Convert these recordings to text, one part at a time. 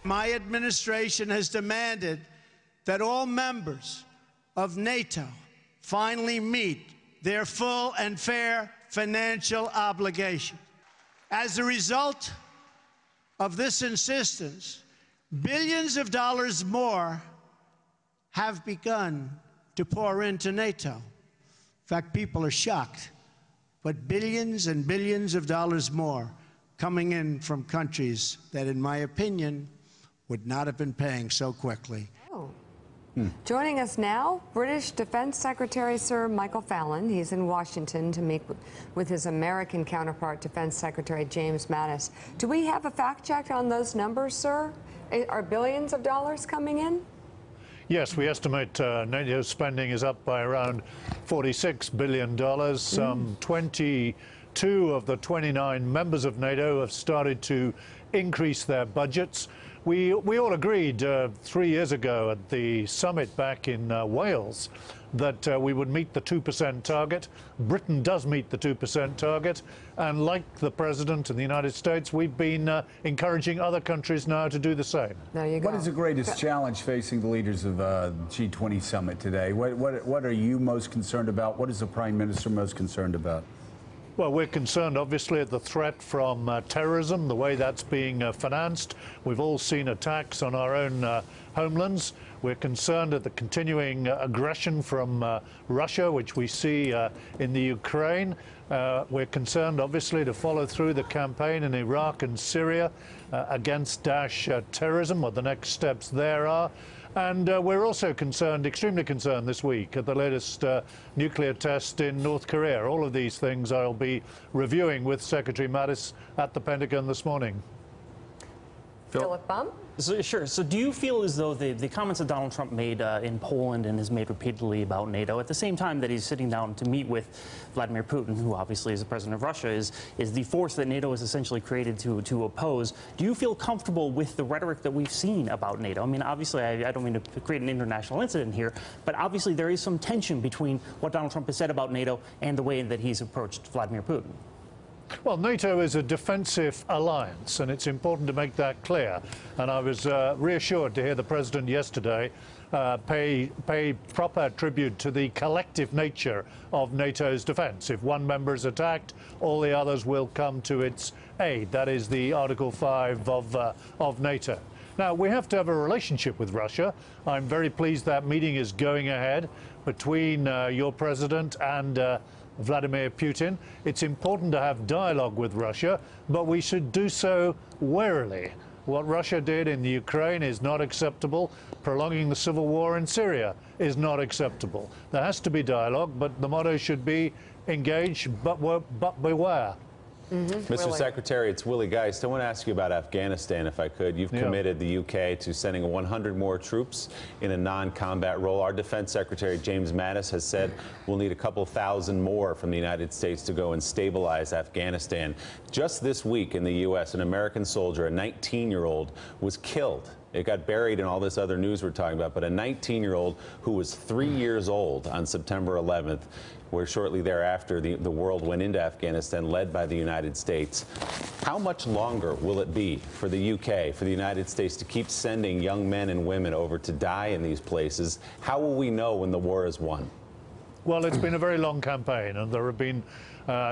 My administration has demanded that all members of NATO finally meet their full and fair financial obligation. As a result of this insistence, billions of dollars more have begun to pour into NATO. In fact, people are shocked, but billions and billions of dollars more coming in from countries that, in my opinion, would not have been paying so quickly. Joining us now, British Defense Secretary Sir Michael Fallon. He's in Washington to meet with his American counterpart, Defense Secretary James Mattis. Do we have a fact check on those numbers, sir? Are billions of dollars coming in? Yes, we estimate NATO spending is up by around $46 billion. 22 of the 29 members of NATO have started to increase their budgets. We all agreed 3 years ago at the summit back in Wales that we would meet the 2% target. Britain does meet the 2% target, and like the President and the United States, we've been encouraging other countries now to do the same. There you go. What is the greatest challenge facing the leaders of G20 summit today? What are you most concerned about? What is the Prime Minister most concerned about? Well, we're concerned, obviously, at the threat from terrorism, the way that's being financed. We've all seen attacks on our own homelands. We're concerned at the continuing aggression from Russia, which we see in the Ukraine. We're concerned, obviously, to follow through the campaign in Iraq and Syria against Daesh terrorism, what the next steps there are. And we're also concerned, extremely concerned this week at the latest nuclear test in North Korea. All of these things I'll be reviewing with Secretary Mattis at the Pentagon this morning. Philip Bum? Sure. So do you feel as though the comments that Donald Trump made in Poland and has made repeatedly about NATO, at the same time that he's sitting down to meet with Vladimir Putin, who obviously is the president of Russia, is the force that NATO is essentially created to oppose, do you feel comfortable with the rhetoric that we've seen about NATO? I mean, obviously, I don't mean to create an international incident here, but obviously there is some tension between what Donald Trump has said about NATO and the way that he's approached Vladimir Putin. Well, NATO is a defensive alliance, and it's important to make that clear. And I was reassured to hear the President yesterday pay proper tribute to the collective nature of NATO's defense. If one member is attacked, all the others will come to its aid. That is the Article 5 of NATO. Now, we have to have a relationship with Russia. I'm very pleased that meeting is going ahead between your president and Vladimir Putin. It's important to have dialogue with Russia, but we should do so warily. What Russia did in the Ukraine is not acceptable. Prolonging the civil war in Syria is not acceptable. There has to be dialogue, but the motto should be engage, but beware. Mr. Secretary, it's Willie Geist. I want to ask you about Afghanistan, if I could. You've committed the UK to sending 100 more troops in a non-combat role. Our Defense Secretary, James Mattis, has said we'll need a couple thousand more from the United States to go and stabilize Afghanistan. Just this week in the U.S., an American soldier, a 19-year-old, was killed. It got buried in all this other news we're talking about, but a 19-year-old who was 3 years old on September 11th, where shortly thereafter the world went into Afghanistan, led by the United States. How much longer will it be for the UK, for the United States to keep sending young men and women over to die in these places? How will we know when the war is won? Well, it's been a very long campaign, and there have been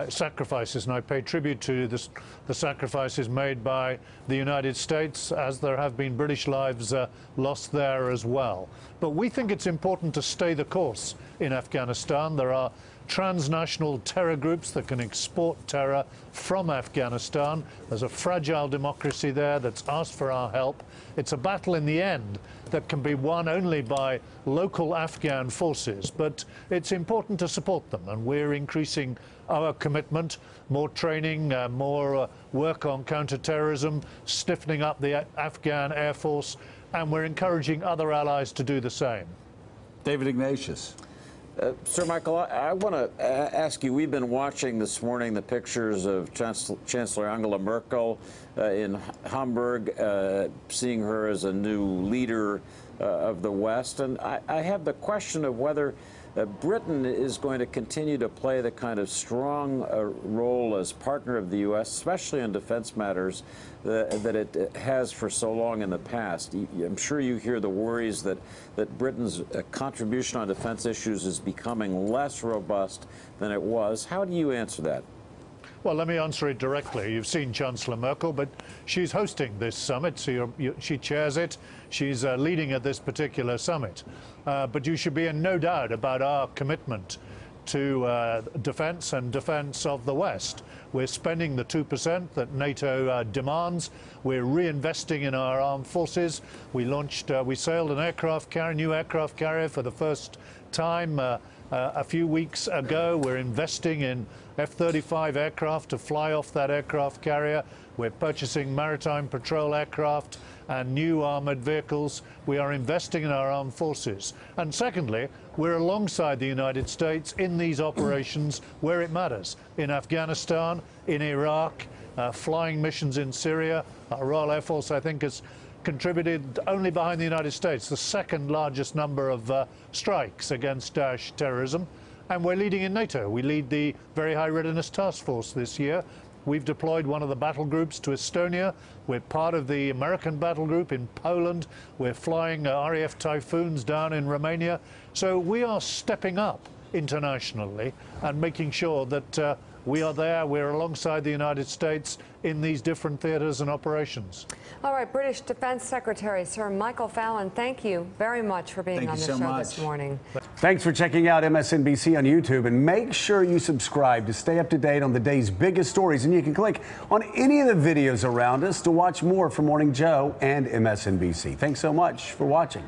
sacrifices, and I pay tribute to the sacrifices made by the United States, as there have been British lives lost there as well. But we think it's important to stay the course in Afghanistan. There are transnational terror groups that can export terror from Afghanistan. There's a fragile democracy there that's asked for our help. It's a battle in the end that can be won only by local Afghan forces, but it's important to support them, and we're increasing our commitment, more training, more work on counter-terrorism, stiffening up the Afghan Air Force, and we're encouraging other allies to do the same. David Ignatius. Sir Michael, I want to ask you, we've been watching this morning the pictures of Chancellor Angela Merkel in Hamburg, seeing her as a new leader of the West. And I have the question of whether Britain is going to continue to play the kind of strong role as partner of the U.S., especially in defense matters, that it has for so long in the past. I'm sure you hear the worries that Britain's contribution on defense issues is becoming less robust than it was. How do you answer that? Well, let me answer it directly. You've seen Chancellor Merkel, but she's hosting this summit, so she chairs it. She's leading at this particular summit. But you should be in no doubt about our commitment to defense and defense of the West. We're spending the 2% that NATO demands. We're reinvesting in our armed forces. We sailed an aircraft carrier, new aircraft carrier for the first time a few weeks ago. We're investing in F-35 aircraft to fly off that aircraft carrier. We're purchasing maritime patrol aircraft and new armored vehicles. We are investing in our armed forces. And secondly, we're alongside the United States in these operations where it matters. In Afghanistan, in Iraq, flying missions in Syria. Our Royal Air Force, I think, has contributed only behind the United States the second largest number of strikes against Daesh terrorism. And we're leading in NATO. We lead the Very High Readiness Task Force this year. We've deployed one of the battle groups to Estonia. We're part of the American battle group in Poland. We're flying RAF Typhoons down in Romania. So we are stepping up internationally and making sure that we are there, we're alongside the United States in these different theaters and operations. All right, British Defense Secretary Sir Michael Fallon, thank you very much for being on the show this morning. Thanks for checking out MSNBC on YouTube, and make sure you subscribe to stay up to date on the day's biggest stories. And you can click on any of the videos around us to watch more from Morning Joe and MSNBC. Thanks so much for watching.